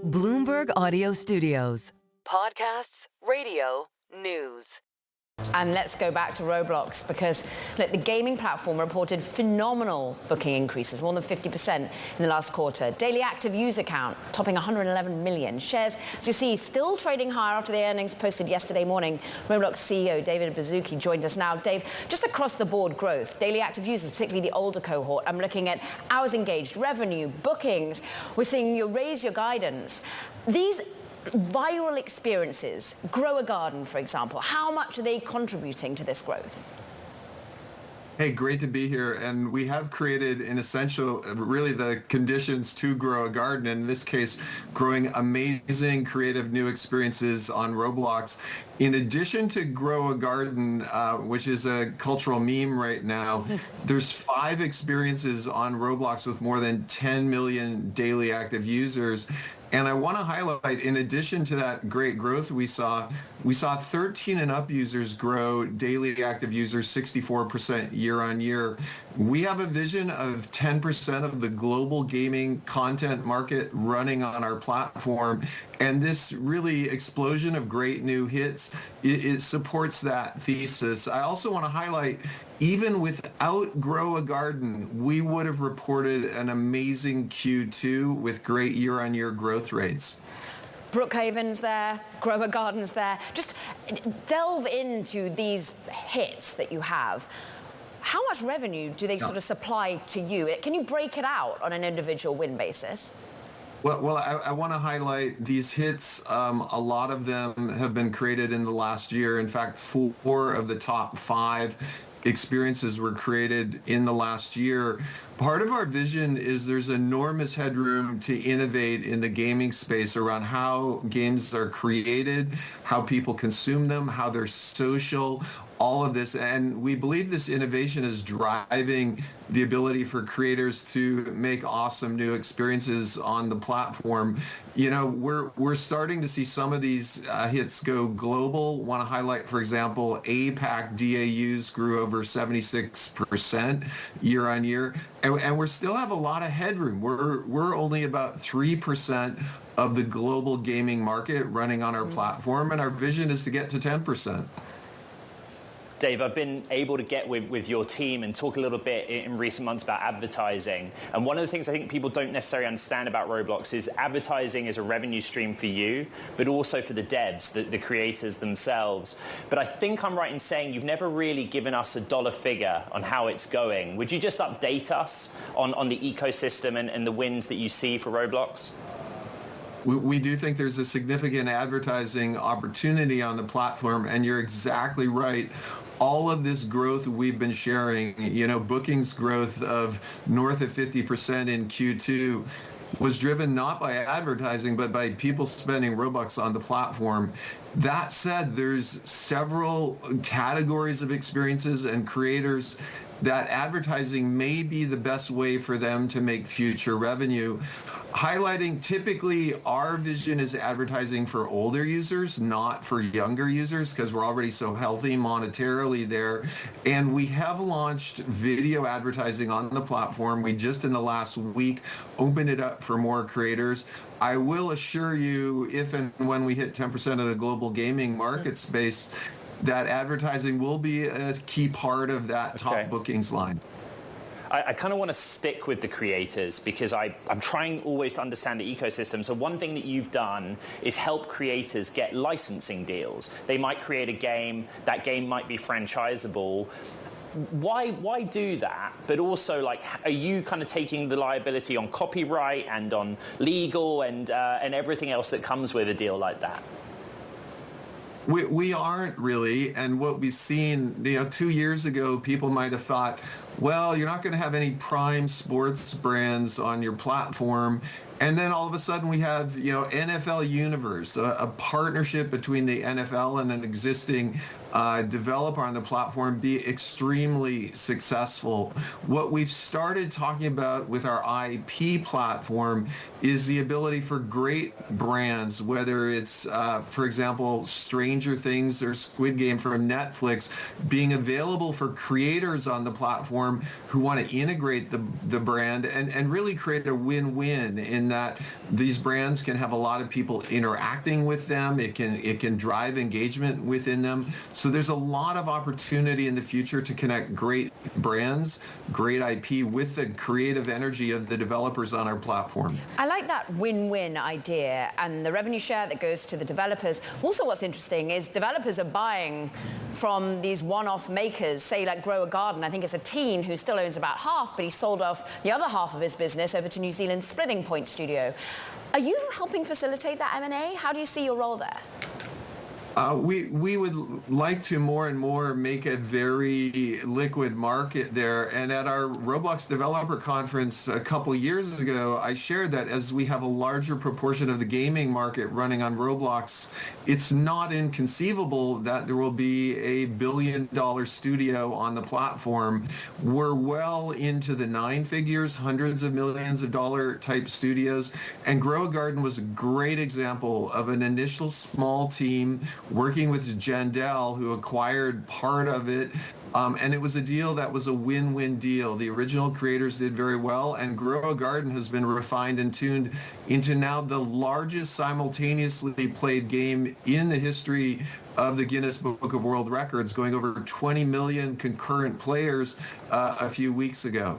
Bloomberg Audio Studios. Podcasts, radio, news. And let's go back to Roblox because look, the gaming platform reported phenomenal booking increases, more than 50% in the last quarter. Daily active user count topping 111 million. Shares, as you see, still trading higher after the earnings posted yesterday morning. Roblox CEO David Baszucki joins us now. Dave, just across the board growth, daily active users, particularly the older cohort. I'm looking at hours engaged, revenue, bookings. We're seeing you raise your guidance. These viral experiences, Grow a Garden, for example, how much are they contributing to this growth? Hey, great to be here. And we have created an essential, really the conditions to grow a garden. In this case, growing amazing creative new experiences on Roblox. In addition to Grow a Garden, which is a cultural meme right now, there's 5 experiences on Roblox with more than 10 million daily active users. And I want to highlight, in addition to that great growth we saw 13 and up users grow daily active users 64% year on year. We have a vision of 10% of the global gaming content market running on our platform. And this really explosion of great new hits, it supports that thesis. I also want to highlight, even without Grow a Garden, we would have reported an amazing Q2 with great year-on-year growth rates. Brookhaven's there, Grow a Garden's there. Just delve into these hits that you have. How much revenue do they sort of supply to you? Can you break it out on an individual win basis? Well, I want to highlight these hits. A lot of them have been created in the last year. In fact, 4 of the top 5 experiences were created in the last year. Part of our vision is there's enormous headroom to innovate in the gaming space around how games are created, how people consume them, how they're social, all of this. And we believe this innovation is driving the ability for creators to make awesome new experiences on the platform. You know, we're starting to see some of these hits go global. Want to highlight, for example, APAC DAUs grew over 76% year on year. And we still have a lot of headroom. We're only about 3% of the global gaming market running on our platform, and our vision is to get to 10%. Dave, I've been able to get with your team and talk a little bit in recent months about advertising. And one of the things I think people don't necessarily understand about Roblox is advertising is a revenue stream for you, but also for the devs, the creators themselves. But I think I'm right in saying you've never really given us a dollar figure on how it's going. Would you just update us on the ecosystem and the wins that you see for Roblox? We do think there's a significant advertising opportunity on the platform, and you're exactly right. All of this growth we've been sharing, you know, bookings growth of north of 50% in Q2 was driven not by advertising, but by people spending Robux on the platform. That said, there's several categories of experiences and creators that advertising may be the best way for them to make future revenue. Highlighting, typically our vision is advertising for older users, not for younger users, because we're already so healthy monetarily there. And we have launched video advertising on the platform. We just in the last week opened it up for more creators. I will assure you, if and when we hit 10% of the global gaming market space, that advertising will be a key part of that top bookings line. I kind of want to stick with the creators because I'm trying always to understand the ecosystem. So one thing that you've done is help creators get licensing deals. They might create a game, that game might be franchisable. Why do that? But also, like, are you kind of taking the liability on copyright and on legal and everything else that comes with a deal like that? We aren't really, and what we've seen, 2 years ago, people might have thought, well, you're not going to have any prime sports brands on your platform. And then all of a sudden we have, NFL Universe, a partnership between the NFL and an existing developer on the platform be extremely successful. What we've started talking about with our IP platform is the ability for great brands, whether it's, for example, Stranger Things or Squid Game from Netflix, being available for creators on the platform platform who want to integrate the brand and really create a win-win in that these brands can have a lot of people interacting with them. It can drive engagement within them. So there's a lot of opportunity in the future to connect great brands, great IP with the creative energy of the developers on our platform. I like that win-win idea and the revenue share that goes to the developers. Also, what's interesting is developers are buying from these one-off makers, say like Grow a Garden. I think it's a teen who still owns about half, but he sold off the other half of his business over to New Zealand's Splitting Point studio. Are you helping facilitate that M&A? How do you see your role there? We would like to more and more make a very liquid market there. And at our Roblox Developer Conference a couple years ago, I shared that as we have a larger proportion of the gaming market running on Roblox, it's not inconceivable that there will be a billion-dollar studio on the platform. We're well into the nine figures, hundreds of millions of dollar type studios. And Grow a Garden was a great example of an initial small team working with Jandel, who acquired part of it. And it was a deal that was a win-win deal. The original creators did very well, and Grow a Garden has been refined and tuned into now the largest simultaneously played game in the history of the Guinness Book of World Records, going over 20 million concurrent players a few weeks ago.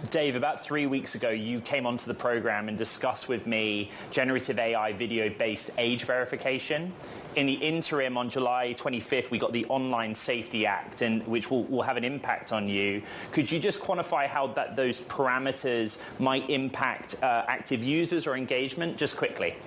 Dave, about 3 weeks ago, you came onto the program and discussed with me generative AI video-based age verification. In the interim, on July 25th, we got the Online Safety Act, which will have an impact on you. Could you just quantify how those parameters might impact active users or engagement, just quickly?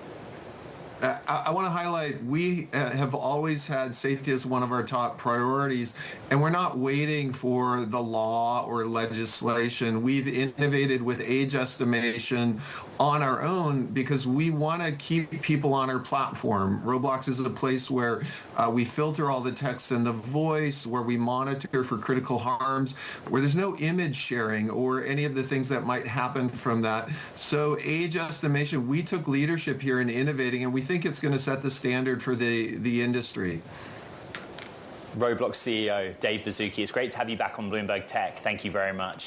I want to highlight we have always had safety as one of our top priorities, and we're not waiting for the law or legislation. We've innovated with age estimation on our own because we want to keep people on our platform. Roblox is a place where we filter all the text and the voice, where we monitor for critical harms, where there's no image sharing or any of the things that might happen from that. So age estimation, we took leadership here in innovating, and we think it's going to set the standard for the industry. Roblox CEO Dave Baszucki, it's great to have you back on Bloomberg Tech. Thank you very much.